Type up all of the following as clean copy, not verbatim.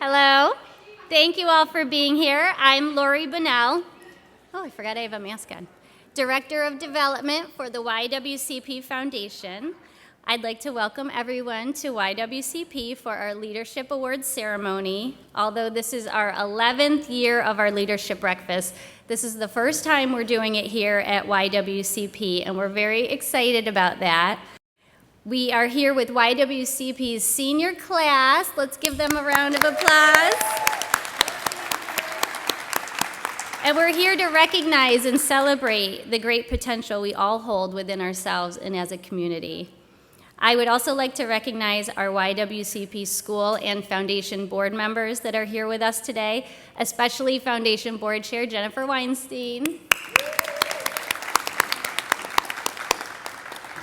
Hello. Thank you all for being here. I'm Lori Bunnell. Oh, I forgot I have a mask on. Director of Development for the YWCP Foundation. I'd like to welcome everyone to YWCP for our Leadership Awards ceremony. Although this is our 11th year of our Leadership Breakfast, this is the first time we're doing it here at YWCP, and we're very excited about that. We are here with YWCP's senior class. Let's give them a round of applause. And we're here to recognize and celebrate the great potential we all hold within ourselves and as a community. I would also like to recognize our YWCP school and foundation board members that are here with us today, especially Foundation Board Chair Jennifer Weinstein.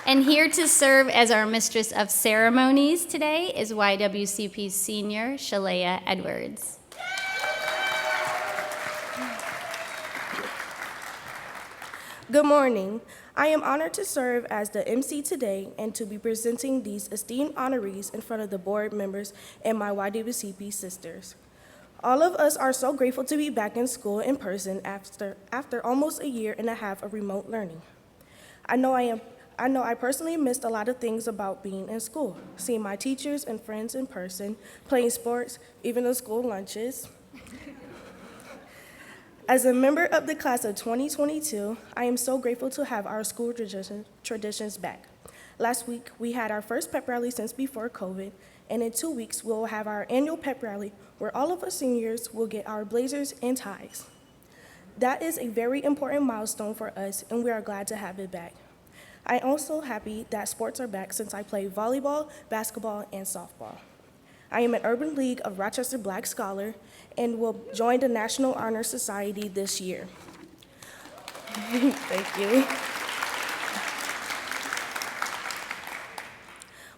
And here to serve as our Mistress of Ceremonies today is YWCP's senior, Shalea Edwards. Good morning. I am honored to serve as the MC today and to be presenting these esteemed honorees in front of the board members and my YWCP sisters. All of us are so grateful to be back in school in person after almost a year and a half of remote learning. I know I personally missed a lot of things about being in school, seeing my teachers and friends in person, playing sports, even the school lunches. As a member of the class of 2022, I am so grateful to have our school traditions back. Last week, we had our first pep rally since before COVID, and in 2 weeks, we'll have our annual pep rally where all of us seniors will get our blazers and ties. That is a very important milestone for us, and we are glad to have it back. I am also happy that sports are back since I play volleyball, basketball, and softball. I am an Urban League of Rochester Black Scholar and will join the National Honor Society this year. Thank you.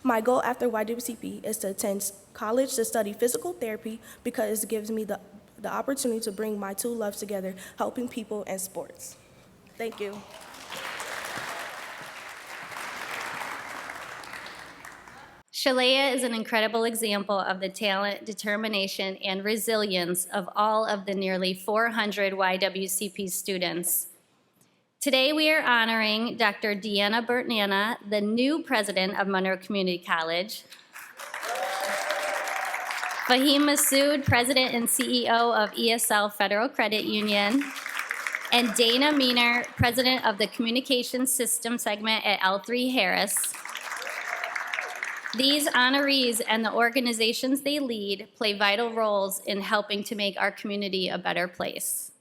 My goal after YWCP is to attend college to study physical therapy because it gives me the opportunity to bring my two loves together, helping people and sports. Thank you. Shalea is an incredible example of the talent, determination, and resilience of all of the nearly 400 YWCP students. Today we are honoring Dr. DeAnna Burt-Nanna, the new president of Monroe Community College, Faheem Masood, president and CEO of ESL Federal Credit Union, and Dana Mehnert, president of the Communications System segment at L3 Harris. These honorees and the organizations they lead play vital roles in helping to make our community a better place.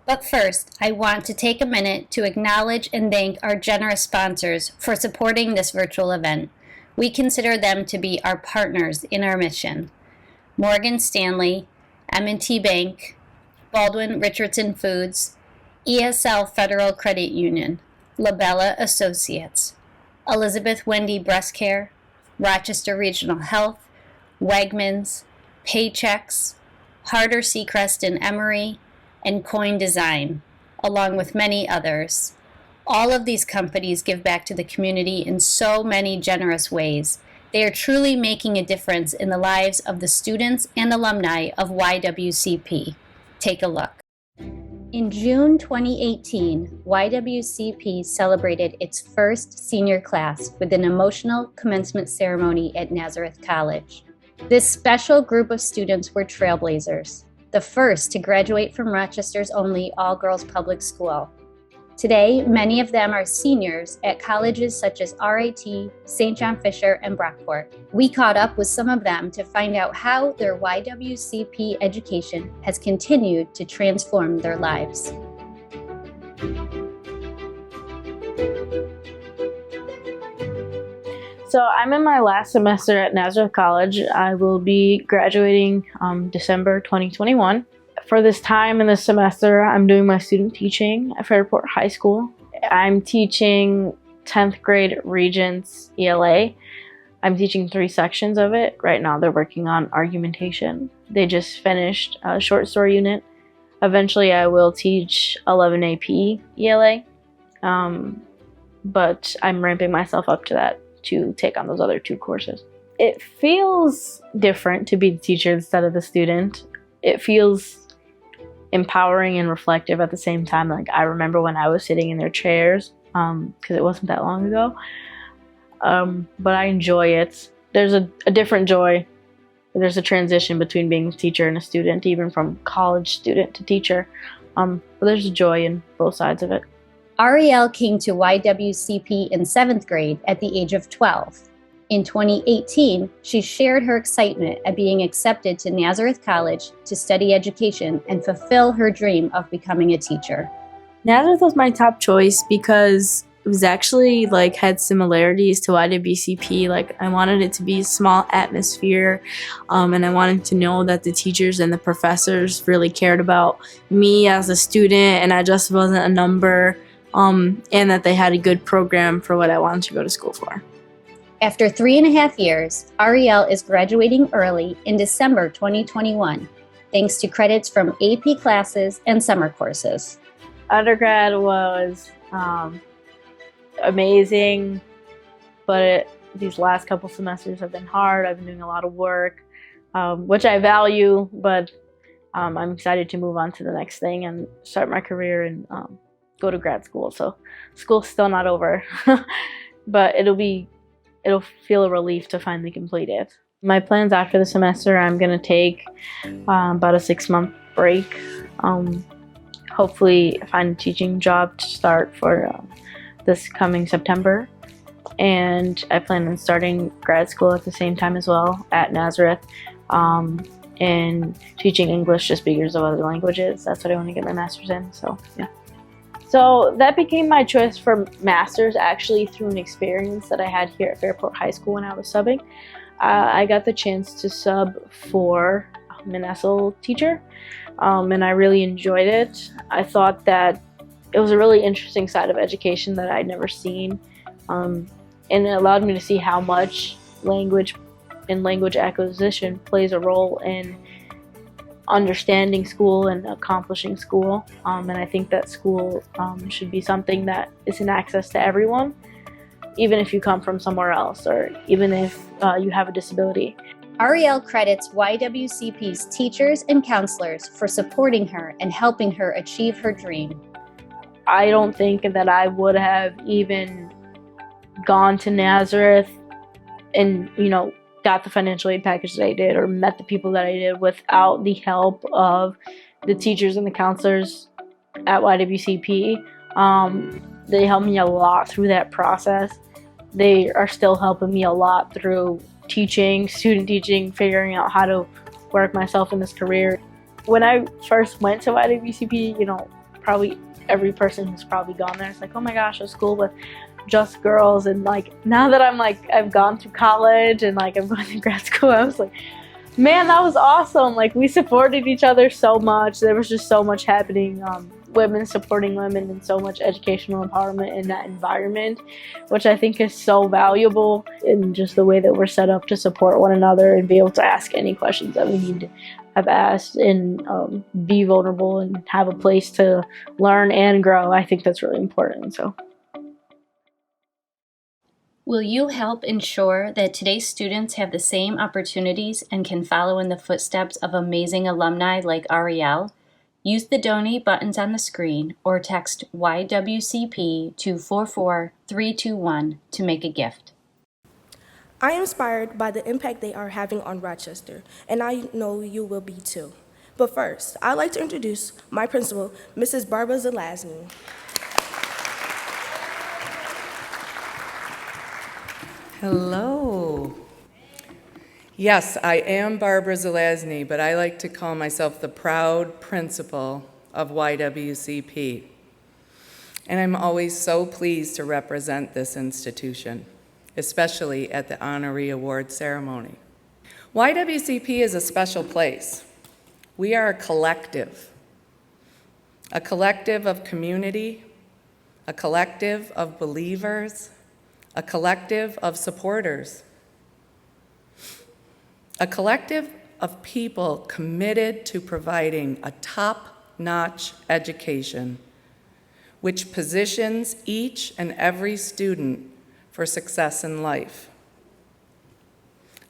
But first, I want to take a minute to acknowledge and thank our generous sponsors for supporting this virtual event. We consider them to be our partners in our mission: Morgan Stanley, M&T Bank, Baldwin Richardson Foods, ESL Federal Credit Union, Labella Associates, Elizabeth Wendy Breast Care, Rochester Regional Health, Wegmans, Paychex, Harder Seacrest and Emory, and Coin Design, along with many others. All of these companies give back to the community in so many generous ways. They are truly making a difference in the lives of the students and alumni of YWCP. Take a look. In June 2018, YWCP celebrated its first senior class with an emotional commencement ceremony at Nazareth College. This special group of students were trailblazers, the first to graduate from Rochester's only all-girls public school. Today, many of them are seniors at colleges such as RIT, St. John Fisher, and Brockport. We caught up with some of them to find out how their YWCP education has continued to transform their lives. So I'm in my last semester at Nazareth College. I will be graduating December 2021. For this time in the semester, I'm doing my student teaching at Fairport High School. I'm teaching 10th grade Regents ELA. I'm teaching 3 sections of it. Right now they're working on argumentation. They just finished a short story unit. Eventually I will teach 11 AP ELA, but I'm ramping myself up to that to take on those other 2 courses. It feels different to be the teacher instead of the student. It feels empowering and reflective at the same time. Like, I remember when I was sitting in their chairs, because it wasn't that long ago. But I enjoy it. There's a different joy. There's a transition between being a teacher and a student, even from college student to teacher. But there's a joy in both sides of it. Ariel came to YWCP in 7th grade at the age of 12. In 2018, she shared her excitement at being accepted to Nazareth College to study education and fulfill her dream of becoming a teacher. Nazareth was my top choice because it was actually had similarities to YWCP. I wanted it to be a small atmosphere, and I wanted to know that the teachers and the professors really cared about me as a student, and I just wasn't a number, and that they had a good program for what I wanted to go to school for. After 3.5 years, Ariel is graduating early in December 2021, thanks to credits from AP classes and summer courses. Undergrad was amazing, but these last couple semesters have been hard. I've been doing a lot of work, which I value, but I'm excited to move on to the next thing and start my career and go to grad school. So school's still not over, but it'll feel a relief to finally complete it. My plans after the semester, I'm going to take about a 6-month break. Hopefully find a teaching job to start for this coming September. And I plan on starting grad school at the same time as well at Nazareth, and teaching English just because of other languages. That's what I want to get my master's in, so yeah. So that became my choice for master's actually through an experience that I had here at Fairport High School when I was subbing. I got the chance to sub for a ESL teacher, and I really enjoyed it. I thought that it was a really interesting side of education that I'd never seen, and it allowed me to see how much language and language acquisition plays a role in understanding school and accomplishing school, and I think that school should be something that is in access to everyone, even if you come from somewhere else or even if you have a disability. Ariel credits YWCP's teachers and counselors for supporting her and helping her achieve her dream. I don't think that I would have even gone to Nazareth and, got the financial aid package that I did or met the people that I did without the help of the teachers and the counselors at YWCP. They helped me a lot through that process. They are still helping me a lot through teaching, student teaching, figuring out how to work myself in this career. When I first went to YWCP, probably every person who's probably gone there is like, oh my gosh, a school with just girls. And now that I've gone through college and I'm going to grad school, I was like, man, that was awesome. We supported each other so much. There was just so much happening, women supporting women, and so much educational empowerment in that environment, which I think is so valuable in just the way that we're set up to support one another and be able to ask any questions that we need to have asked and be vulnerable and have a place to learn and grow. I think that's really important. So, will you help ensure that today's students have the same opportunities and can follow in the footsteps of amazing alumni like Ariel? Use the donate buttons on the screen or text YWCP to 44321 to make a gift. I am inspired by the impact they are having on Rochester, and I know you will be too. But first, I'd like to introduce my principal, Mrs. Barbara Zelazny. Hello. Yes, I am Barbara Zelazny, but I like to call myself the proud principal of YWCP. And I'm always so pleased to represent this institution, especially at the Honoree Award ceremony. YWCP is a special place. We are a collective of community, a collective of believers, a collective of supporters, a collective of people committed to providing a top-notch education which positions each and every student for success in life.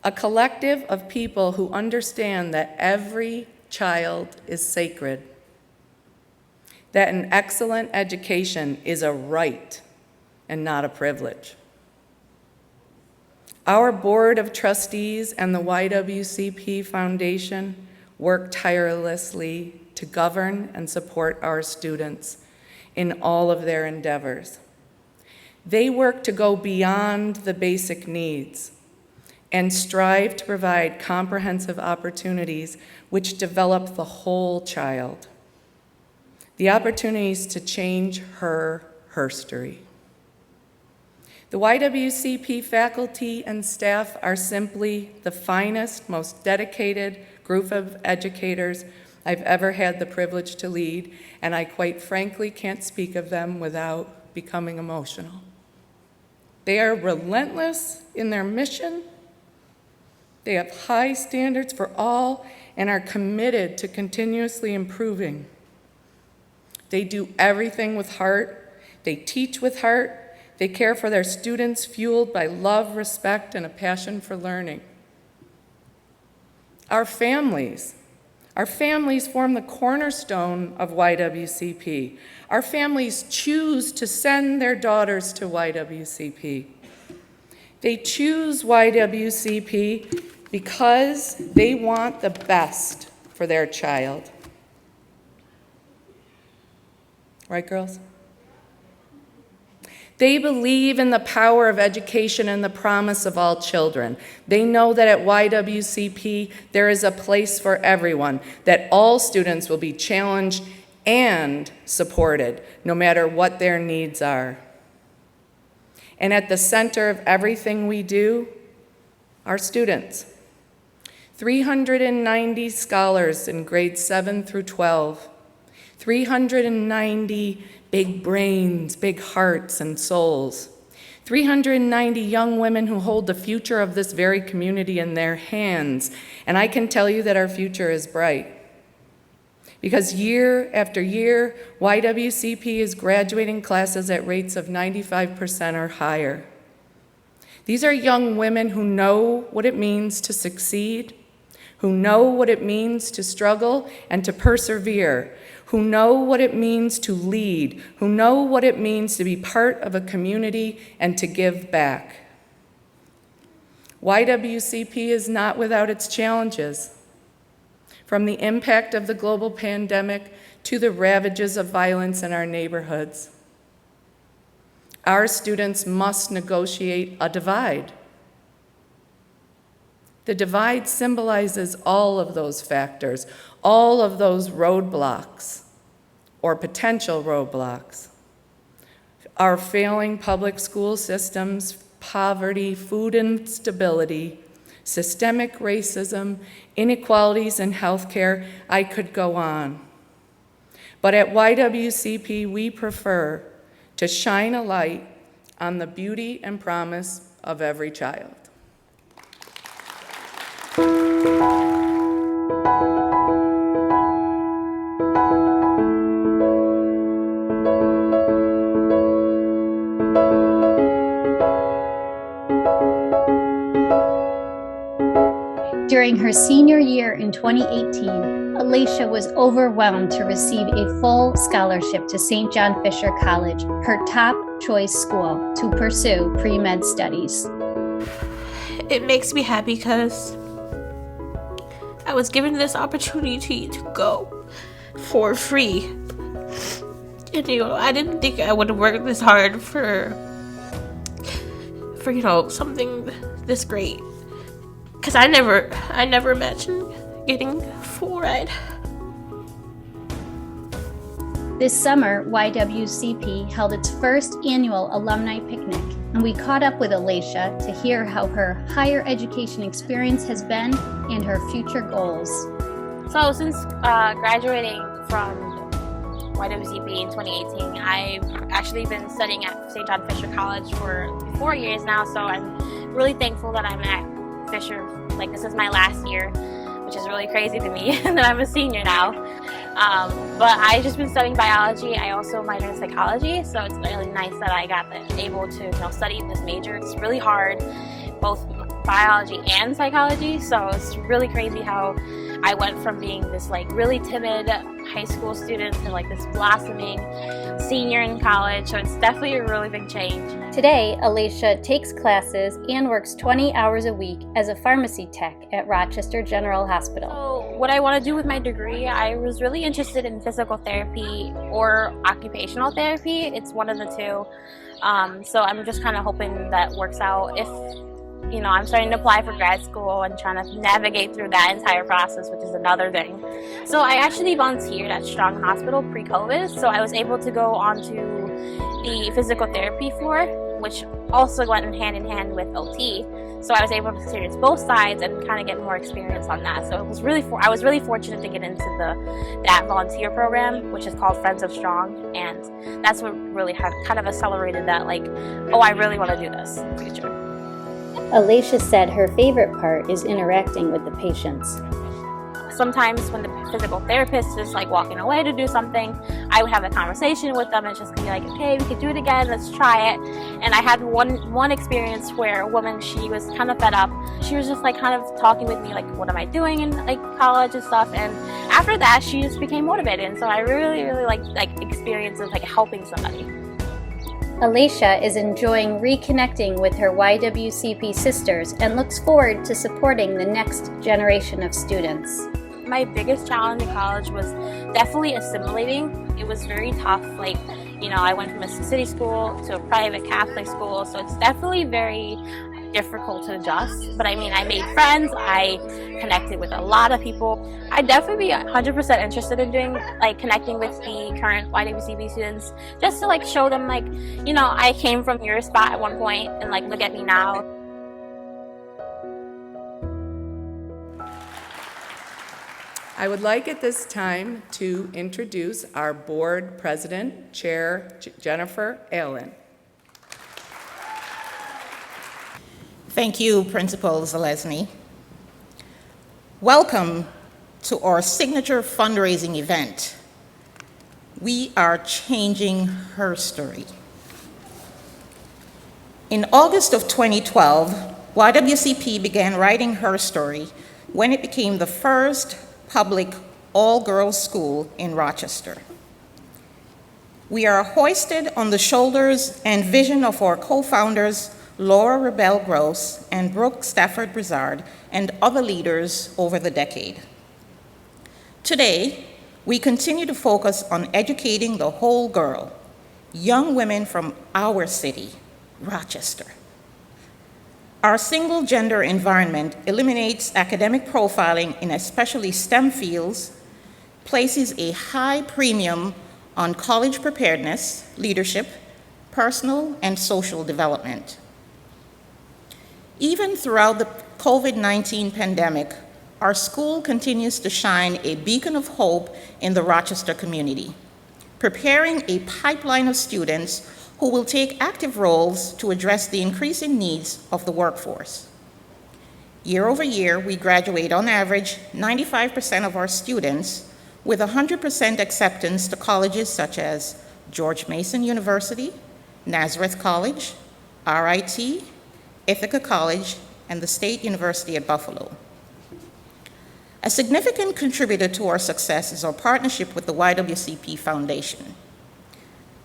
a collective of people who understand that every child is sacred, that an excellent education is a right and not a privilege. Our Board of Trustees and the YWCP Foundation work tirelessly to govern and support our students in all of their endeavors. They work to go beyond the basic needs and strive to provide comprehensive opportunities which develop the whole child, the opportunities to change her history. The YWCP faculty and staff are simply the finest, most dedicated group of educators I've ever had the privilege to lead, and I quite frankly can't speak of them without becoming emotional. They are relentless in their mission. They have high standards for all and are committed to continuously improving. They do everything with heart. They teach with heart. They care for their students, fueled by love, respect, and a passion for learning. Our families form the cornerstone of YWCP. Our families choose to send their daughters to YWCP. They choose YWCP because they want the best for their child. Right, girls? They believe in the power of education and the promise of all children. They know that at YWCP there is a place for everyone, that all students will be challenged and supported, no matter what their needs are. And at the center of everything we do are students. 390 scholars in grades 7 through 12, 390 big brains, big hearts and souls, 390 young women who hold the future of this very community in their hands. And I can tell you that our future is bright. Because year after year, YWCP is graduating classes at rates of 95% or higher. These are young women who know what it means to succeed, who know what it means to struggle and to persevere, who know what it means to lead, who know what it means to be part of a community and to give back. YWCP is not without its challenges. From the impact of the global pandemic to the ravages of violence in our neighborhoods. Our students must negotiate a divide. The divide symbolizes all of those factors, all of those roadblocks or potential roadblocks. Our failing public school systems, poverty, food instability, systemic racism, inequalities in healthcare, I could go on. But at YWCP, we prefer to shine a light on the beauty and promise of every child. During her senior year in 2018, Alicia was overwhelmed to receive a full scholarship to St. John Fisher College, her top choice school, to pursue pre-med studies. It makes me happy because I was given this opportunity to go for free. And I didn't think I would work this hard for something this great. Because I never imagined getting full ride. This summer, YWCP held its first annual alumni picnic, and we caught up with Alicia to hear how her higher education experience has been and her future goals. So since graduating from YWCP in 2018, I've actually been studying at St. John Fisher College for 4 years now, so I'm really thankful that I'm at Fisher. Like, this is my last year, which is really crazy to me that I'm a senior now. But I've just been studying biology. I also minored in psychology, so it's really nice that I got able to study this major. It's really hard, both biology and psychology, so it's really crazy how I went from being this like really timid high school student to like this blossoming senior in college, so it's definitely a really big change. Today, Alicia takes classes and works 20 hours a week as a pharmacy tech at Rochester General Hospital. So what I want to do with my degree, I was really interested in physical therapy or occupational therapy. It's one of the two. So I'm just kind of hoping that works out. If, you know, I'm starting to apply for grad school and trying to navigate through that entire process, which is another thing. So I actually volunteered at Strong Hospital pre-COVID, so I was able to go onto the physical therapy floor, which also went hand in hand with OT. So I was able to experience both sides and kind of get more experience on that. So it was I was really fortunate to get into that volunteer program, which is called Friends of Strong, and that's what really had kind of accelerated that, like, oh, I really want to do this in the future. Alicia said her favorite part is interacting with the patients. Sometimes when the physical therapist is like walking away to do something, I would have a conversation with them and just be like, okay, we could do it again, let's try it. And I had one experience where a woman, she was kind of fed up. She was just like kind of talking with me like, what am I doing in like college and stuff. And after that, she just became motivated. And so I really like experience of like helping somebody. Alicia is enjoying reconnecting with her YWCP sisters and looks forward to supporting the next generation of students. My biggest challenge in college was definitely assimilating. It was very tough. Like, you know, I went from a city school to a private Catholic school, so it's definitely very difficult to adjust. But I mean, I made friends, I connected with a lot of people. I'd definitely be 100% interested in doing, like, connecting with the current YWCP students, just to, like, show them, like, you know, I came from your spot at one point, and, like, look at me now. I would like at this time to introduce our board president, Chair Jennifer Allen. Thank you, Principal Zelezny. Welcome to our signature fundraising event. We are changing her story. In August of 2012, YWCP began writing her story when it became the first public all-girls school in Rochester. We are hoisted on the shoulders and vision of our co-founders, Laura Rebel Gross and Brooke Stafford Brizard, and other leaders over the decade. Today, we continue to focus on educating the whole girl, young women from our city, Rochester. Our single-gender environment eliminates academic profiling in especially STEM fields, places a high premium on college preparedness, leadership, personal and social development. Even throughout the COVID-19 pandemic, our school continues to shine a beacon of hope in the Rochester community, preparing a pipeline of students who will take active roles to address the increasing needs of the workforce. Year over year, we graduate on average 95% of our students with 100% acceptance to colleges such as George Mason University, Nazareth College, RIT, Ithaca College, and the State University at Buffalo. A significant contributor to our success is our partnership with the YWCP Foundation.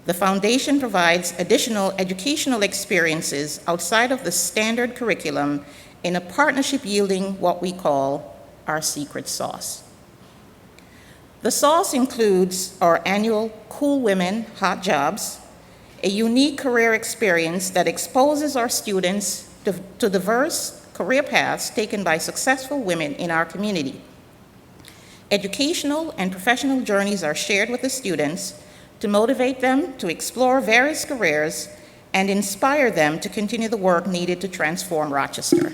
The foundation provides additional educational experiences outside of the standard curriculum in a partnership yielding what we call our secret sauce. The sauce includes our annual Cool Women Hot Jobs, a unique career experience that exposes our students to diverse career paths taken by successful women in our community. Educational and professional journeys are shared with the students to motivate them to explore various careers and inspire them to continue the work needed to transform Rochester.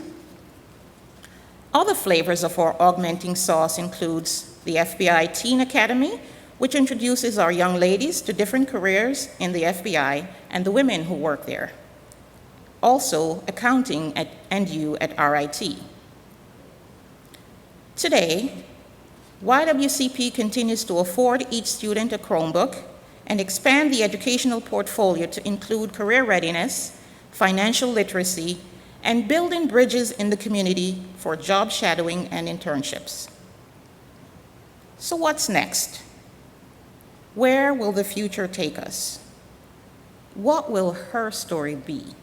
Other flavors of our augmenting sauce includes the FBI Teen Academy, which introduces our young ladies to different careers in the FBI and the women who work there. Also, accounting and you at RIT. Today, YWCP continues to afford each student a Chromebook and expand the educational portfolio to include career readiness, financial literacy, and building bridges in the community for job shadowing and internships. So what's next? Where will the future take us? What will her story be?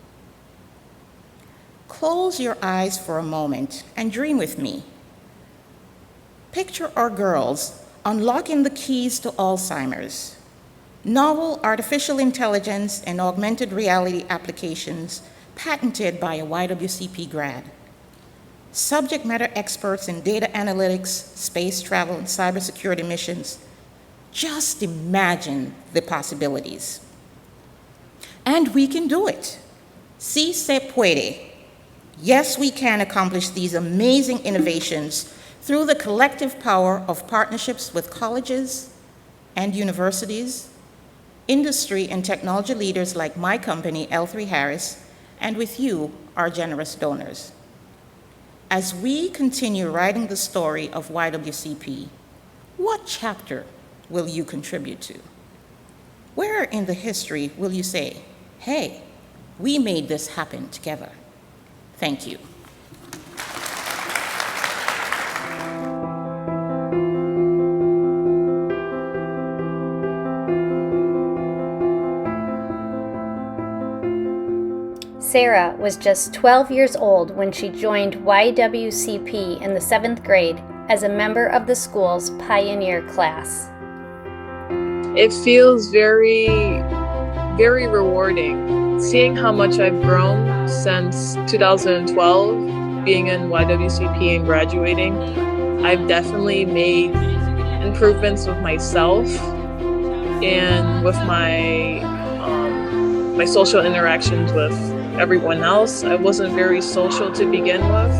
Close your eyes for a moment and dream with me. Picture our girls unlocking the keys to Alzheimer's, novel artificial intelligence and augmented reality applications patented by a YWCP grad, subject matter experts in data analytics, space travel, and cybersecurity missions. Just imagine the possibilities. And we can do it. Si se puede. Yes, we can accomplish these amazing innovations through the collective power of partnerships with colleges and universities, industry and technology leaders like my company, L3 Harris, and with you, our generous donors. As we continue writing the story of YWCP, what chapter will you contribute to? Where in the history will you say, hey, we made this happen together? Thank you. Sarah was just 12 years old when she joined YWCP in the 7th grade as a member of the school's pioneer class. It feels very, very rewarding seeing how much I've grown since 2012, being in YWCP and graduating. I've definitely made improvements with myself and with my social interactions with everyone else. I wasn't very social to begin with.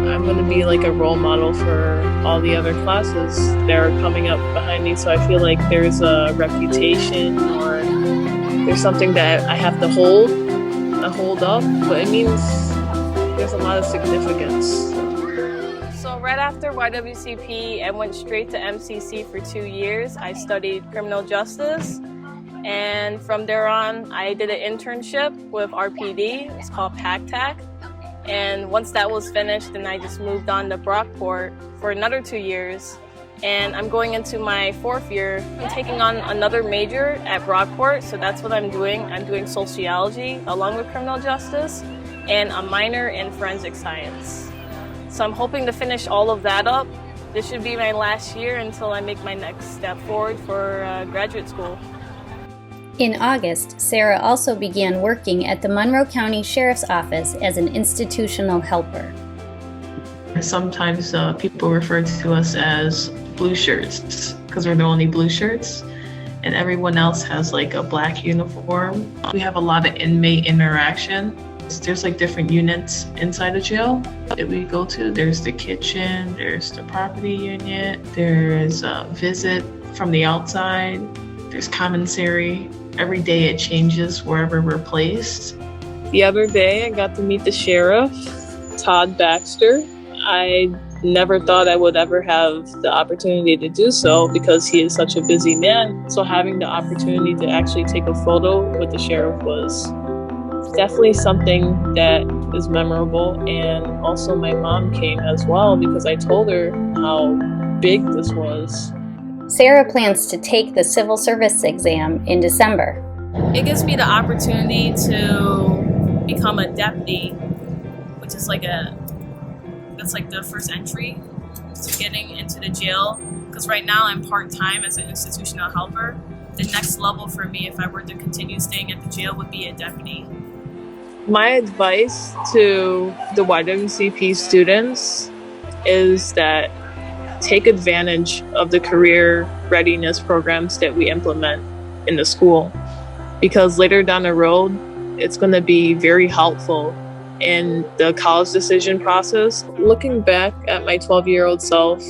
I'm going to be like a role model for all the other classes that are coming up behind me, so I feel like there's a reputation or there's something that I have to hold up, but it means there's a lot of significance. So right after YWCP, I went straight to MCC for 2 years. I studied criminal justice. And from there on, I did an internship with RPD. It's called PACTAC. And once that was finished, then I just moved on to Brockport for another 2 years. And I'm going into my 4th year. I'm taking on another major at Brockport, so that's what I'm doing. I'm doing sociology along with criminal justice and a minor in forensic science. So I'm hoping to finish all of that up. This should be my last year until I make my next step forward for graduate school. In August, Sarah also began working at the Monroe County Sheriff's Office as an institutional helper. Sometimes people refer to us as blue shirts because we're the only blue shirts, and everyone else has like a black uniform. We have a lot of inmate interaction. There's like different units inside the jail that we go to. There's the kitchen, there's the property unit, there's a visit from the outside, there's commissary. Every day it changes wherever we're placed. The other day I got to meet the sheriff, Todd Baxter. I never thought I would ever have the opportunity to do so because he is such a busy man. So having the opportunity to actually take a photo with the sheriff was definitely something that is memorable. And also my mom came as well because I told her how big this was. Sarah plans to take the civil service exam in December. It gives me the opportunity to become a deputy, which is that's like the first entry to getting into the jail. Because right now I'm part-time as an institutional helper. The next level for me, if I were to continue staying at the jail, would be a deputy. My advice to the YWCP students is that take advantage of the career readiness programs that we implement in the school, because later down the road, it's going to be very helpful in the college decision process. Looking back at my 12-year-old self,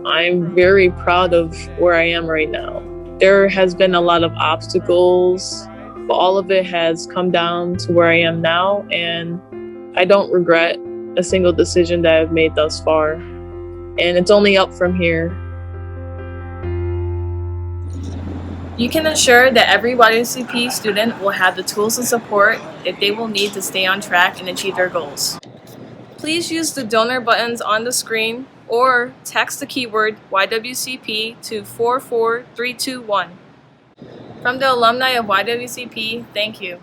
I'm very proud of where I am right now. There has been a lot of obstacles, but all of it has come down to where I am now, and I don't regret a single decision that I've made thus far. And it's only up from here. You can ensure that every YWCP student will have the tools and support that they will need to stay on track and achieve their goals. Please use the donor buttons on the screen or text the keyword YWCP to 44321. From the alumni of YWCP, thank you.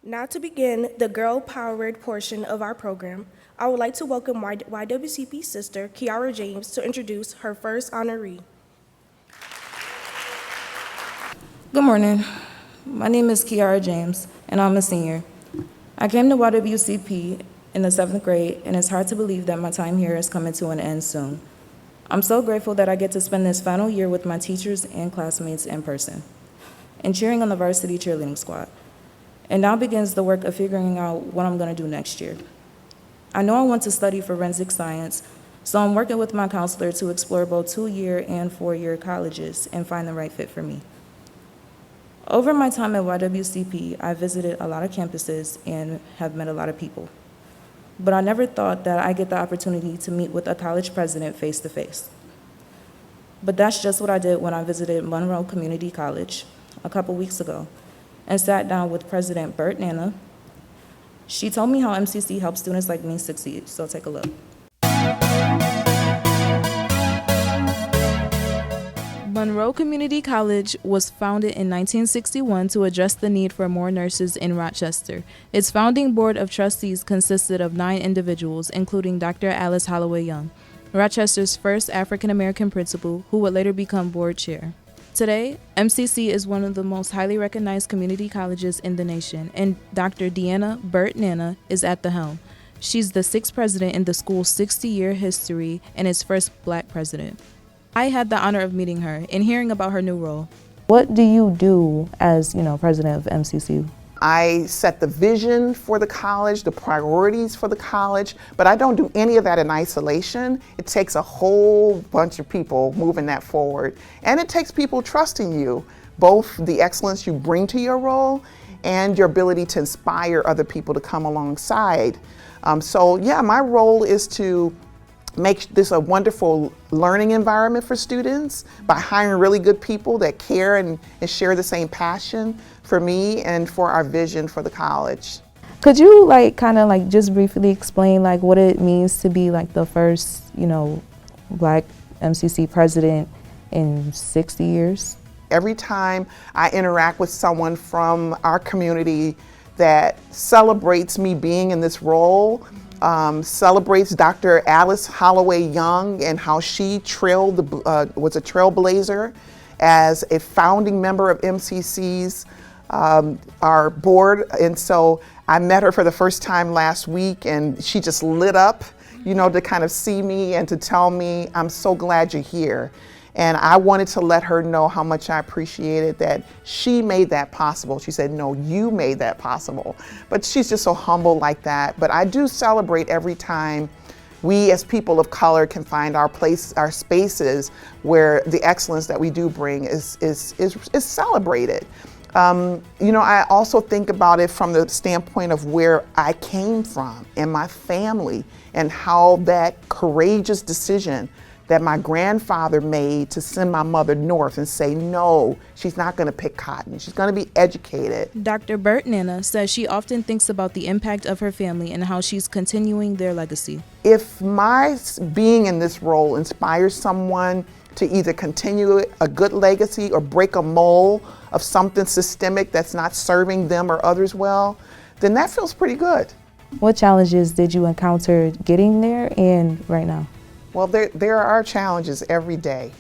Now to begin the girl-powered portion of our program, I would like to welcome YWCP sister Kiara James to introduce her first honoree. Good morning. My name is Kiara James, and I'm a senior. I came to YWCP in the 7th grade, and it's hard to believe that my time here is coming to an end soon. I'm so grateful that I get to spend this final year with my teachers and classmates in person, and cheering on the varsity cheerleading squad. And now begins the work of figuring out what I'm going to do next year. I know I want to study forensic science, so I'm working with my counselor to explore both 2-year and 4-year colleges and find the right fit for me. Over my time at YWCP, I visited a lot of campuses and have met a lot of people. But I never thought that I'd get the opportunity to meet with a college president face to face. But that's just what I did when I visited Monroe Community College a couple weeks ago and sat down with President Burt-Nanna. She told me how MCC helps students like me succeed, so take a look. Monroe Community College was founded in 1961 to address the need for more nurses in Rochester. Its founding board of trustees consisted of 9 individuals, including Dr. Alice Holloway Young, Rochester's first African-American principal, who would later become board chair. Today, MCC is one of the most highly recognized community colleges in the nation, and Dr. DeAnna Burt-Nanna is at the helm. She's the 6th president in the school's 60-year history and its first Black president. I had the honor of meeting her and hearing about her new role. What do you do as, president of MCC? I set the vision for the college, the priorities for the college, but I don't do any of that in isolation. It takes a whole bunch of people moving that forward. And it takes people trusting you, both the excellence you bring to your role and your ability to inspire other people to come alongside. My role is to make this a wonderful learning environment for students by hiring really good people that care and share the same passion for me and for our vision for the college. Could you just briefly explain what it means to be the first, Black MCC president in 60 years? Every time I interact with someone from our community that celebrates me being in this role, celebrates Dr. Alice Holloway Young and how she was a trailblazer as a founding member of MCC's our board. And so I met her for the first time last week, and she just lit up, to kind of see me and to tell me, I'm so glad you're here. And I wanted to let her know how much I appreciated that she made that possible. She said, no, you made that possible. But she's just so humble like that. But I do celebrate every time we as people of color can find our spaces where the excellence that we do bring is celebrated. I also think about it from the standpoint of where I came from and my family and how that courageous decision that my grandfather made to send my mother north and say, no, she's not going to pick cotton. She's going to be educated. Dr. Burt-Nanna says she often thinks about the impact of her family and how she's continuing their legacy. If my being in this role inspires someone to either continue a good legacy or break a mold of something systemic that's not serving them or others well, then that feels pretty good. What challenges did you encounter getting there and right now? Well, there are challenges every day.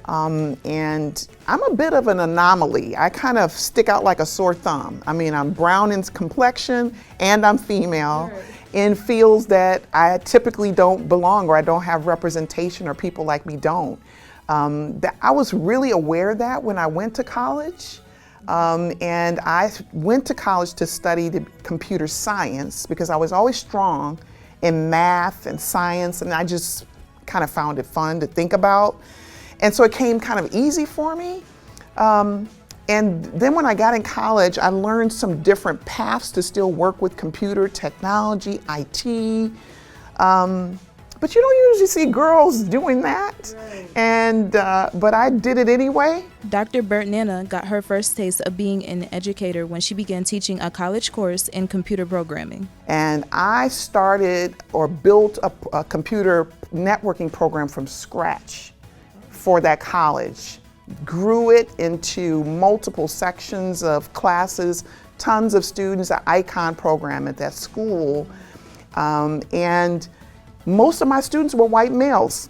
And I'm a bit of an anomaly. I kind of stick out like a sore thumb. I mean, I'm brown in complexion and I'm female in fields that I typically don't belong or I don't have representation or people like me don't. I was really aware of that when I went to college. And I went to college to study computer science because I was always strong in math and science, and I just kind of found it fun to think about. And so it came kind of easy for me. And then when I got in college, I learned some different paths to still work with computer technology, IT. but you don't usually see girls doing that. And but I did it anyway. Dr. Burt-Nanna got her first taste of being an educator when she began teaching a college course in computer programming. And I started or built a computer networking program from scratch for that college. Grew it into multiple sections of classes, tons of students, an icon program at that school. And most of my students were white males.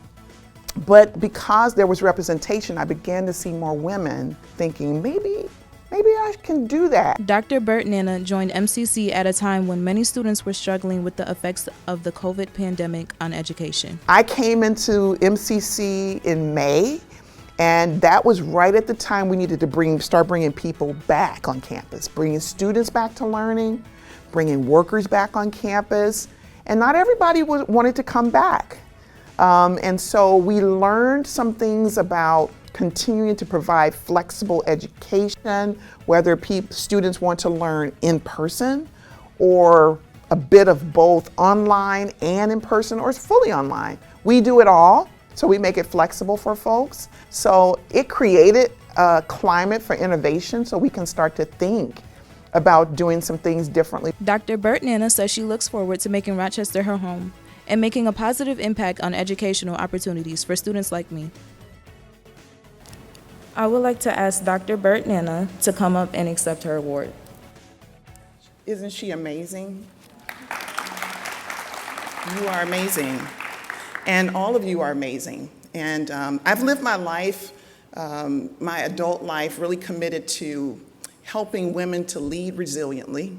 But because there was representation, I began to see more women thinking, maybe I can do that. Dr. Burt-Nanna joined MCC at a time when many students were struggling with the effects of the COVID pandemic on education. I came into MCC in May, and that was right at the time we needed to start bringing people back on campus, bringing students back to learning, bringing workers back on campus, and not everybody wanted to come back. And so we learned some things about continuing to provide flexible education, whether students want to learn in person or a bit of both online and in person or fully online. We do it all, so we make it flexible for folks. So it created a climate for innovation so we can start to think about doing some things differently. Dr. Burt-Nanna says she looks forward to making Rochester her home and making a positive impact on educational opportunities for students like me. I would like to ask Dr. Burt-Nanna to come up and accept her award. Isn't she amazing? You are amazing. And all of you are amazing. And I've lived my life, my adult life, really committed to helping women to lead resiliently,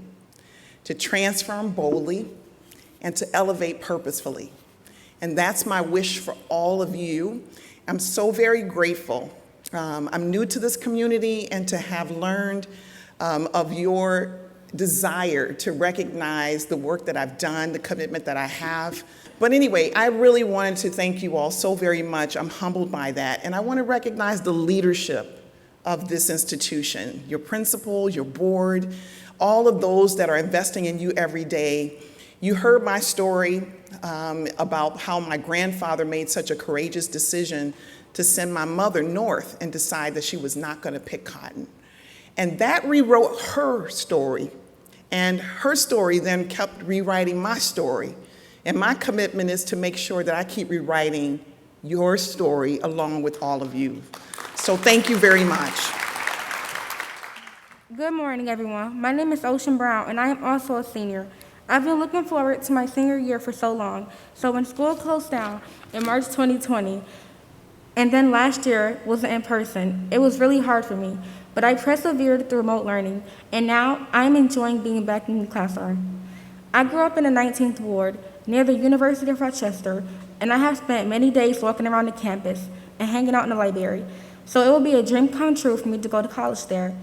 to transform boldly, and to elevate purposefully. And that's my wish for all of you. I'm so very grateful. I'm new to this community, and to have learned of your desire to recognize the work that I've done, the commitment that I have. But anyway, I really wanted to thank you all so very much. I'm humbled by that. And I want to recognize the leadership of this institution, your principal, your board, all of those that are investing in you every day. You heard my story about how my grandfather made such a courageous decision to send my mother north and decide that she was not going to pick cotton. And that rewrote her story. And her story then kept rewriting my story. And my commitment is to make sure that I keep rewriting your story along with all of you. So thank you very much. Good morning, everyone. My name is Ocean Brown, and I am also a senior. I've been looking forward to my senior year for so long. So when school closed down in March 2020, and then last year was in person, it was really hard for me. But I persevered through remote learning, and now I'm enjoying being back in the classroom. I grew up in the 19th Ward near the University of Rochester, and I have spent many days walking around the campus and hanging out in the library. So it will be a dream come true for me to go to college there.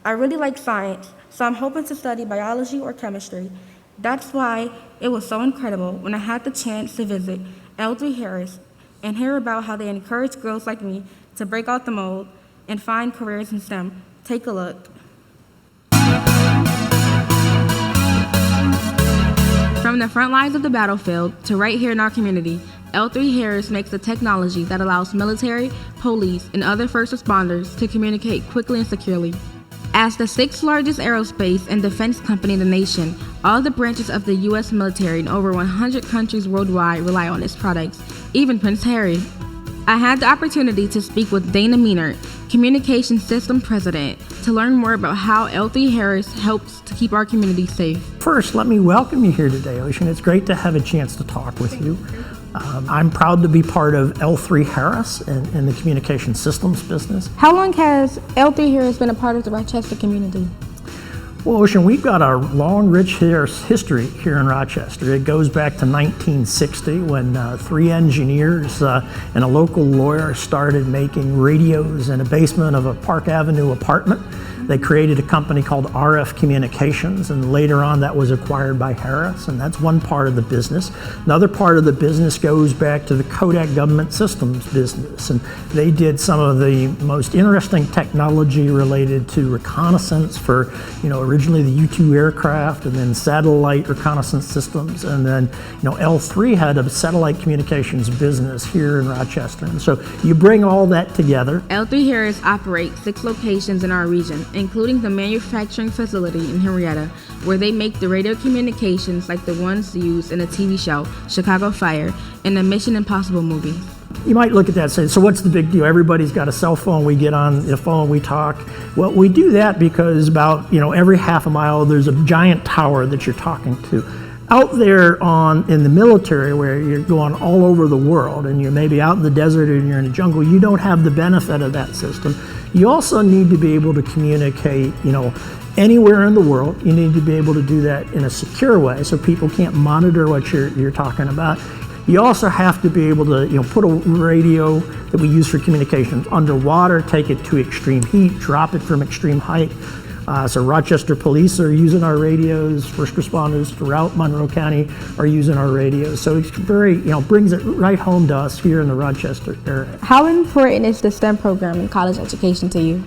I really like science, so I'm hoping to study biology or chemistry. That's why it was so incredible when I had the chance to visit L3 Harris and hear about how they encourage girls like me to break out the mold and find careers in STEM. Take a look. From the front lines of the battlefield to right here in our community, L3 Harris makes the technology that allows military, police, and other first responders to communicate quickly and securely. As the 6th largest aerospace and defense company in the nation, all the branches of the U.S. military in over 100 countries worldwide rely on its products, even Prince Harry. I had the opportunity to speak with Dana Mehnert, Communication System President, to learn more about how L3 Harris helps to keep our community safe. First, let me welcome you here today, Ocean. It's great to have a chance to talk with you. I'm proud to be part of L3 Harris in the communication systems business. How long has L3 Harris been a part of the Rochester community? Well, Ocean, we've got a long, rich history here in Rochester. It goes back to 1960 when 3 engineers and a local lawyer started making radios in a basement of a Park Avenue apartment. They created a company called RF Communications, and later on that was acquired by Harris, and that's one part of the business. Another part of the business goes back to the Kodak Government Systems business, and they did some of the most interesting technology related to reconnaissance for, originally the U-2 aircraft, and then satellite reconnaissance systems, and then, L3 had a satellite communications business here in Rochester. And so you bring all that together. L3 Harris operates 6 locations in our region, including the manufacturing facility in Henrietta, where they make the radio communications like the ones used in the TV show Chicago Fire and the Mission Impossible movie. You might look at that and say, so what's the big deal? Everybody's got a cell phone. We get on the phone, we talk. Well, we do that because about, every half a mile there's a giant tower that you're talking to. Out there in the military, where you're going all over the world and you're maybe out in the desert and you're in the jungle, you don't have the benefit of that system. You also need to be able to communicate, anywhere in the world. You need to be able to do that in a secure way so people can't monitor what you're talking about. You also have to be able to, put a radio that we use for communications underwater, take it to extreme heat, drop it from extreme height. So Rochester police are using our radios, first responders throughout Monroe County are using our radios. So it's very, brings it right home to us here in the Rochester area. How important is the STEM program in college education to you?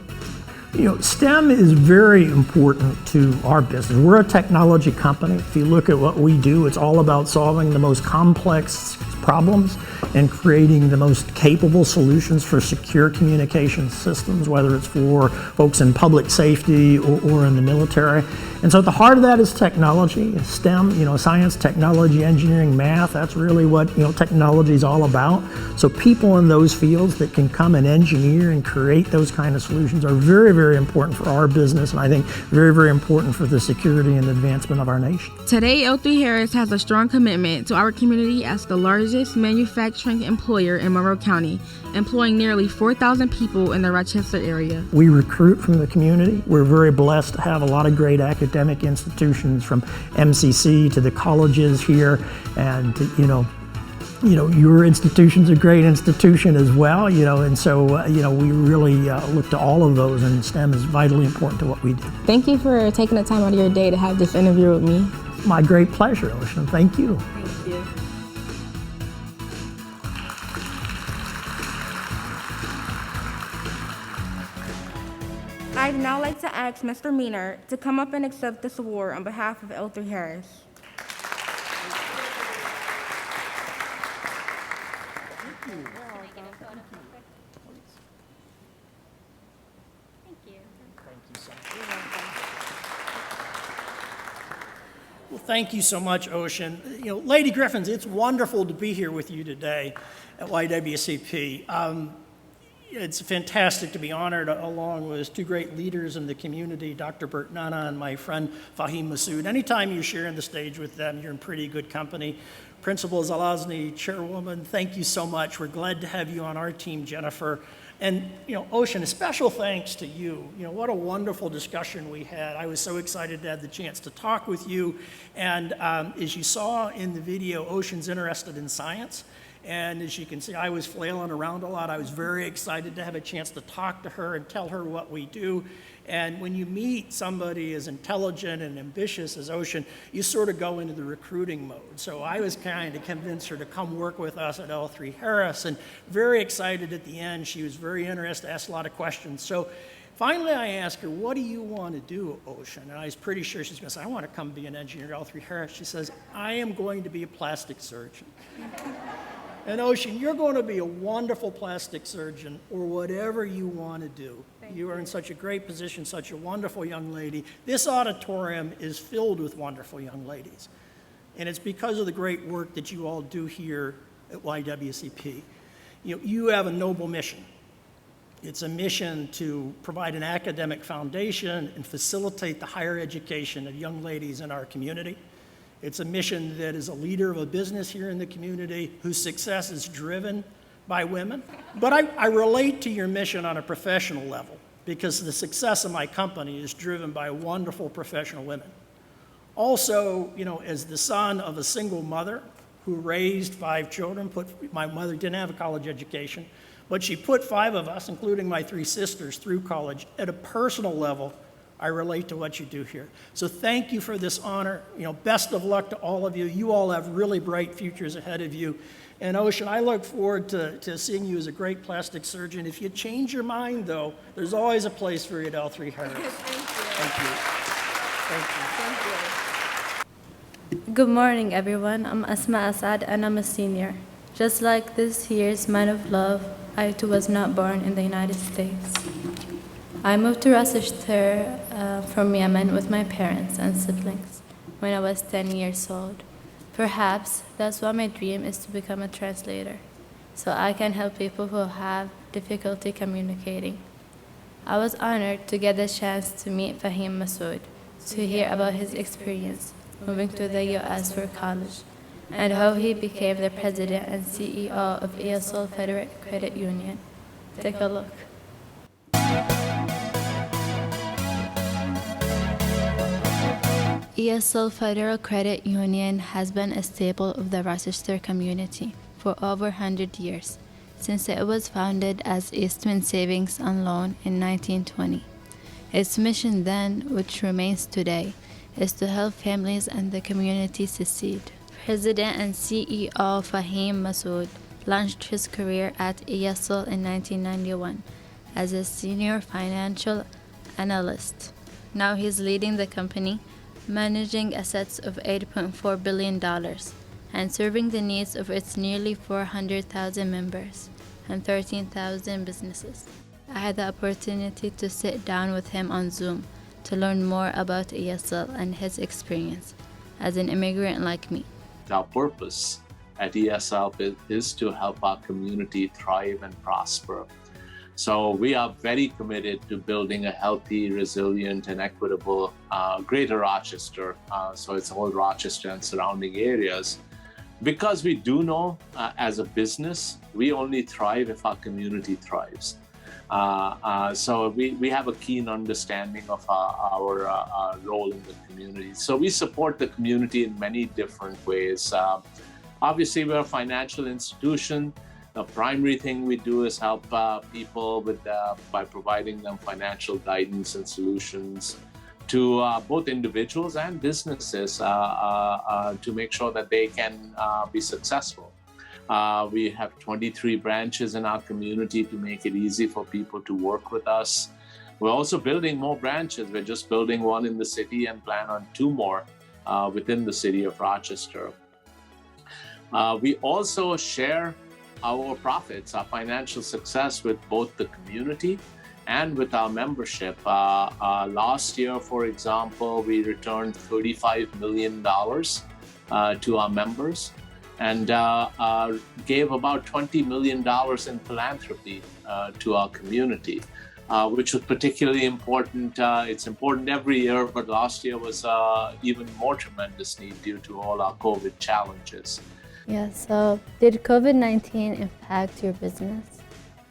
STEM is very important to our business. We're a technology company. If you look at what we do, it's all about solving the most complex problems and creating the most capable solutions for secure communication systems, whether it's for folks in public safety or in the military. And so at the heart of that is technology, STEM, science, technology, engineering, math. That's really what, technology is all about. So people in those fields that can come and engineer and create those kind of solutions are very, very important for our business, and I think very, very important for the security and advancement of our nation. Today, L3 Harris has a strong commitment to our community as the largest manufacturing employer in Monroe County, employing nearly 4,000 people in the Rochester area. We recruit from the community. We're very blessed to have a lot of great academic institutions, from MCC to the colleges here, and your institution's a great institution as well, and so, we really look to all of those, and STEM is vitally important to what we do. Thank you for taking the time out of your day to have this interview with me. My great pleasure, Ocean. Thank you. Thank you. I'd now like to ask Mr. Mehnert to come up and accept this award on behalf of L3 Harris. Well, thank you so much, Ocean. Lady Griffins, it's wonderful to be here with you today at YWCP. It's fantastic to be honored along with 2 great leaders in the community, Dr. Burt-Nanna and my friend Faheem Masood. Anytime you're sharing the stage with them, you're in pretty good company. Principal Zalazny, Chairwoman, thank you so much. We're glad to have you on our team, Jennifer. And, Ocean, a special thanks to you. What a wonderful discussion we had. I was so excited to have the chance to talk with you. And as you saw in the video, Ocean's interested in science. And as you can see, I was flailing around a lot. I was very excited to have a chance to talk to her and tell her what we do. And when you meet somebody as intelligent and ambitious as Ocean, you sort of go into the recruiting mode. So I was kind of convinced her to come work with us at L3 Harris, and very excited at the end. She was very interested, asked a lot of questions. So finally I asked her, what do you want to do, Ocean? And I was pretty sure she's going to say, I want to come be an engineer at L3 Harris. She says, I am going to be a plastic surgeon. And Ocean, you're going to be a wonderful plastic surgeon, or whatever you want to do. You are in such a great position, such a wonderful young lady. This auditorium is filled with wonderful young ladies. And it's because of the great work that you all do here at YWCP. You have a noble mission. It's a mission to provide an academic foundation and facilitate the higher education of young ladies in our community. It's a mission that is a leader of a business here in the community whose success is driven by women. But I relate to your mission on a professional level, because the success of my company is driven by wonderful professional women. Also, as the son of a single mother who raised 5 children, my mother didn't have a college education, but she put 5 of us, including my 3 sisters, through college. At a personal level, I relate to what you do here. So thank you for this honor. Best of luck to all of you. You all have really bright futures ahead of you. And Ocean, I look forward to seeing you as a great plastic surgeon. If you change your mind, though, there's always a place for you at L3 Harris. Thank you. Thank you. Good morning, everyone. I'm Asma Asad, and I'm a senior. Just like this year's Man of Love, I too was not born in the United States. I moved to Rochester from Yemen with my parents and siblings when I was 10 years old. Perhaps that's why my dream is to become a translator, so I can help people who have difficulty communicating. I was honored to get the chance to meet Faheem Masood, to hear about his experience moving to the U.S. for college, and how he became the president and CEO of ESL Federal Credit Union. Take a look. ESL Federal Credit Union has been a staple of the Rochester community for over 100 years, since it was founded as Eastman Savings and Loan in 1920. Its mission then, which remains today, is to help families and the community succeed. President and CEO Faheem Masood launched his career at ESL in 1991 as a senior financial analyst. Now he's leading the company, managing assets of $8.4 billion and serving the needs of its nearly 400,000 members and 13,000 businesses. I had the opportunity to sit down with him on Zoom to learn more about ESL and his experience as an immigrant like me. Our purpose at ESL is to help our community thrive and prosper. So we are very committed to building a healthy, resilient, and equitable greater Rochester. So it's all Rochester and surrounding areas. Because we do know as a business, we only thrive if our community thrives. So we have a keen understanding of our role in the community. So we support the community in many different ways. Obviously, we're a financial institution. The primary thing we do is help people by providing them financial guidance and solutions to both individuals and businesses to make sure that they can be successful. We have 23 branches in our community to make it easy for people to work with us. We're also building more branches. We're just building one in the city and plan on 2 more within the city of Rochester. We also share our profits, our financial success with both the community and with our membership. Last year, for example, we returned $35 million to our members and gave about $20 million in philanthropy to our community, which was particularly important. It's important every year, but last year was even more tremendous need due to all our COVID challenges. Yeah, so did COVID-19 impact your business?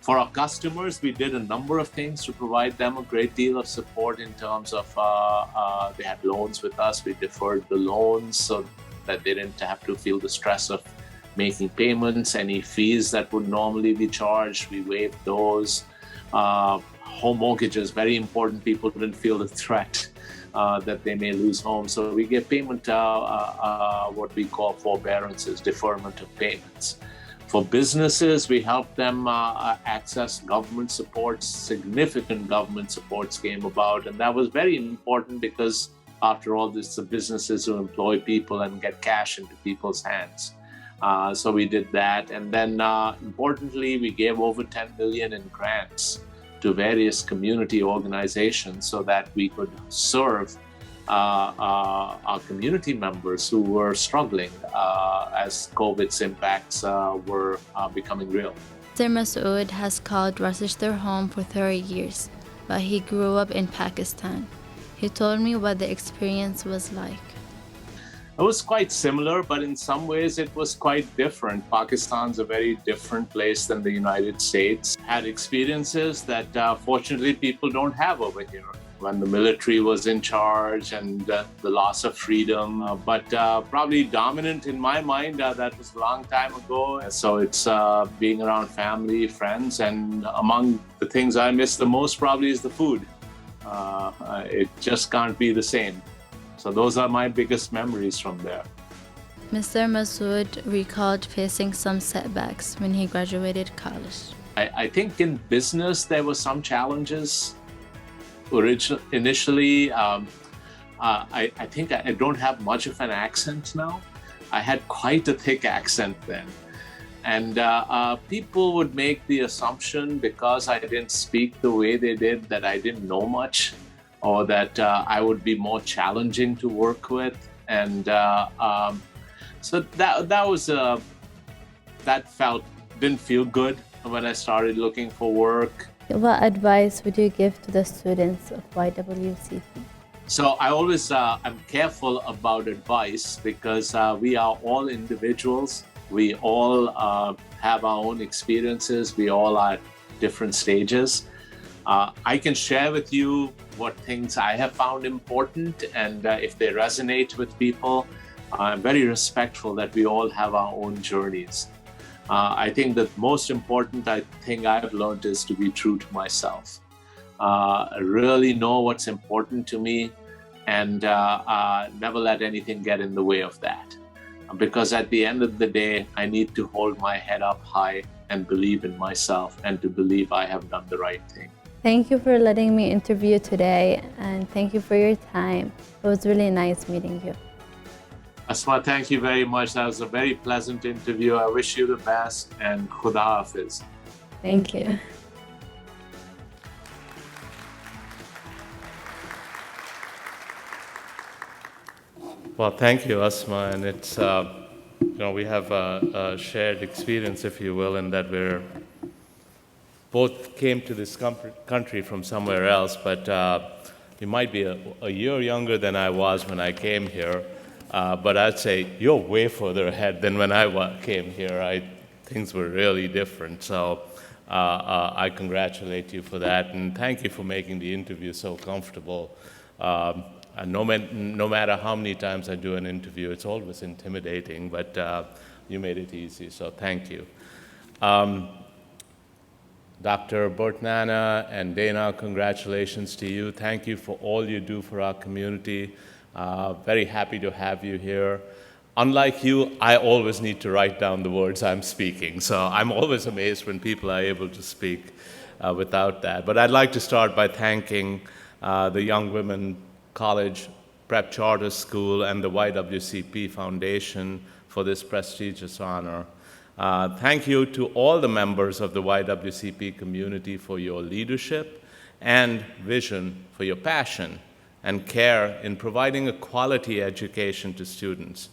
For our customers, we did a number of things to provide them a great deal of support in terms of they had loans with us. We deferred the loans so that they didn't have to feel the stress of making payments. Any fees that would normally be charged, we waived those. Home mortgages, very important. People didn't feel the threat that they may lose homes. So we gave payment, what we call forbearances, deferment of payments. For businesses, we helped them access government supports. Significant government supports came about, and that was very important because after all, this is the businesses who employ people and get cash into people's hands. So we did that. And then importantly, we gave over $10 million in grants to various community organizations so that we could serve our community members who were struggling as COVID's impacts were becoming real. Mr. Masood has called Rochester home for 30 years, but he grew up in Pakistan. He told me what the experience was like. It was quite similar, but in some ways it was quite different. Pakistan's a very different place than the United States. Had experiences that fortunately people don't have over here. When the military was in charge and the loss of freedom, but probably dominant in my mind, that was a long time ago. So it's being around family, friends, and among the things I miss the most probably is the food. It just can't be the same. So those are my biggest memories from there. Mr. Masood recalled facing some setbacks when he graduated college. I think in business there were some challenges. Initially, I think I don't have much of an accent now. I had quite a thick accent then. And people would make the assumption because I didn't speak the way they did that I didn't know much, or that I would be more challenging to work with. And so that didn't feel good when I started looking for work. What advice would you give to the students of YWCP? So I always, I'm careful about advice because we are all individuals. We all have our own experiences. We all are at different stages. I can share with you what things I have found important, and if they resonate with people, I'm very respectful that we all have our own journeys. I think the most important thing I've learned is to be true to myself. Really know what's important to me, and never let anything get in the way of that. Because at the end of the day, I need to hold my head up high and believe in myself, and to believe I have done the right thing. Thank you for letting me interview today, and thank you for your time. It was really nice meeting you. Asma, thank you very much. That was a very pleasant interview. I wish you the best, and Khuda Hafiz. Thank you. Well, thank you, Asma, and it's, we have a shared experience, if you will, in that we're both came to this country from somewhere else, but you might be a year younger than I was when I came here, but I'd say you're way further ahead than when I came here. Things were really different, so I congratulate you for that, and thank you for making the interview so comfortable. And no matter how many times I do an interview, it's always intimidating, but you made it easy, so thank you. Dr. Burt-Nanna and Dana, congratulations to you. Thank you for all you do for our community. Very happy to have you here. Unlike you, I always need to write down the words I'm speaking, so I'm always amazed when people are able to speak without that. But I'd like to start by thanking the Young Women College Prep Charter School and the YWCP Foundation for this prestigious honor. Thank you to all the members of the YWCP community for your leadership and vision, for your passion and care in providing a quality education to students.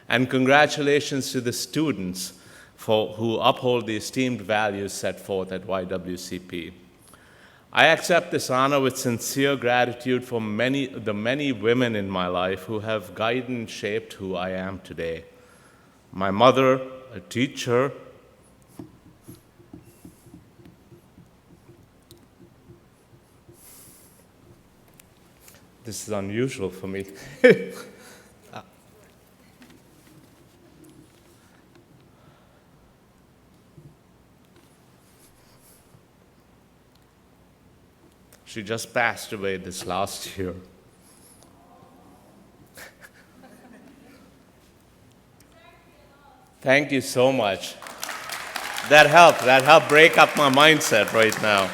And congratulations to the students who uphold the esteemed values set forth at YWCP. I accept this honor with sincere gratitude for the many women in my life who have guided and shaped who I am today. My mother, a teacher, this is unusual for me. She just passed away this last year. Thank you so much. That helped break up my mindset right now.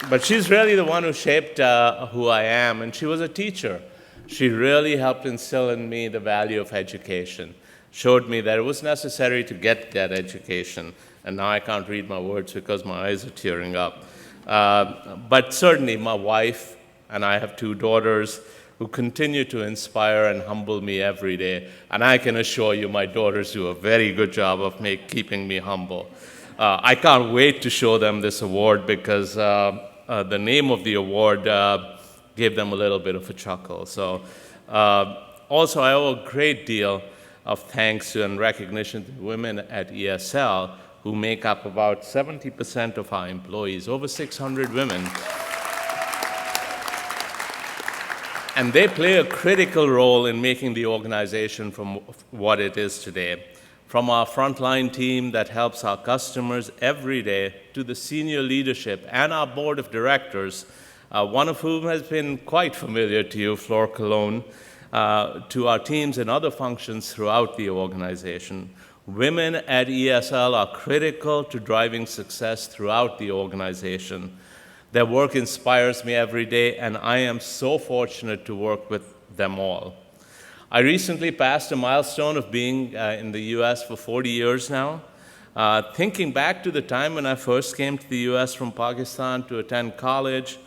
But she's really the one who shaped who I am, and she was a teacher. She really helped instill in me the value of education, showed me that it was necessary to get that education, and now I can't read my words because my eyes are tearing up. But certainly my wife, and I have 2 daughters, who continue to inspire and humble me every day. And I can assure you my daughters do a very good job of keeping me humble. I can't wait to show them this award because the name of the award gave them a little bit of a chuckle. So also I owe a great deal of thanks and recognition to women at ESL who make up about 70% of our employees, over 600 women. And they play a critical role in making the organization from what it is today. From our frontline team that helps our customers every day to the senior leadership and our board of directors, one of whom has been quite familiar to you, Flor Cologne, to our teams and other functions throughout the organization. Women at ESL are critical to driving success throughout the organization. Their work inspires me every day, and I am so fortunate to work with them all. I recently passed a milestone of being in the US for 40 years now. Thinking back to the time when I first came to the US from Pakistan to attend college,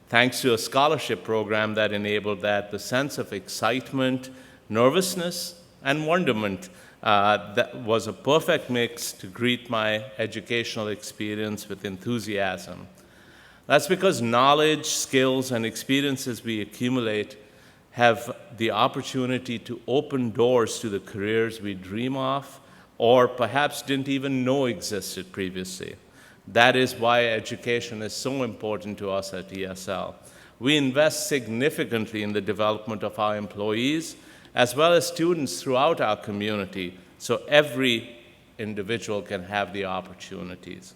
thanks to a scholarship program that enabled that, the sense of excitement, nervousness, and wonderment that was a perfect mix to greet my educational experience with enthusiasm. That's because knowledge, skills, and experiences we accumulate have the opportunity to open doors to the careers we dream of or perhaps didn't even know existed previously. That is why education is so important to us at ESL. We invest significantly in the development of our employees as well as students throughout our community, so every individual can have the opportunities.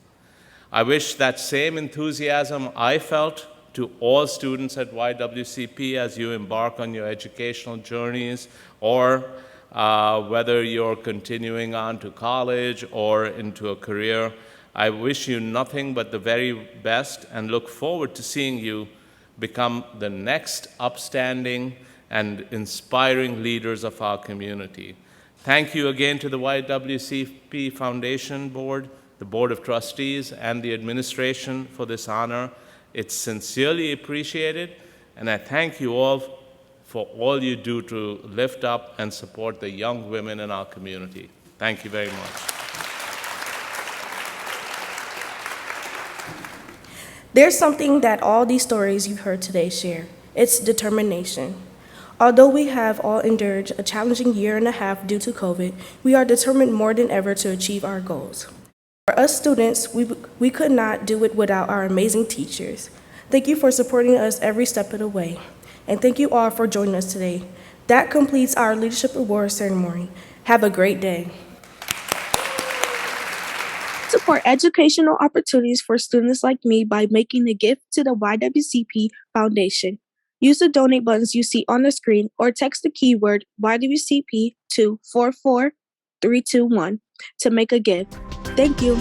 I wish that same enthusiasm I felt to all students at YWCP as you embark on your educational journeys, or whether you're continuing on to college or into a career. I wish you nothing but the very best and look forward to seeing you become the next upstanding and inspiring leaders of our community. Thank you again to the YWCP Foundation Board, the Board of Trustees, and the administration for this honor. It's sincerely appreciated, and I thank you all for all you do to lift up and support the young women in our community. Thank you very much. There's something that all these stories you've heard today share. It's determination. Although we have all endured a challenging year and a half due to COVID, we are determined more than ever to achieve our goals. For us students, we could not do it without our amazing teachers. Thank you for supporting us every step of the way. And thank you all for joining us today. That completes our Leadership Awards ceremony. Have a great day. Support educational opportunities for students like me by making a gift to the YWCP Foundation. Use the donate buttons you see on the screen or text the keyword YWCP to 44321 to make a gift. Thank you.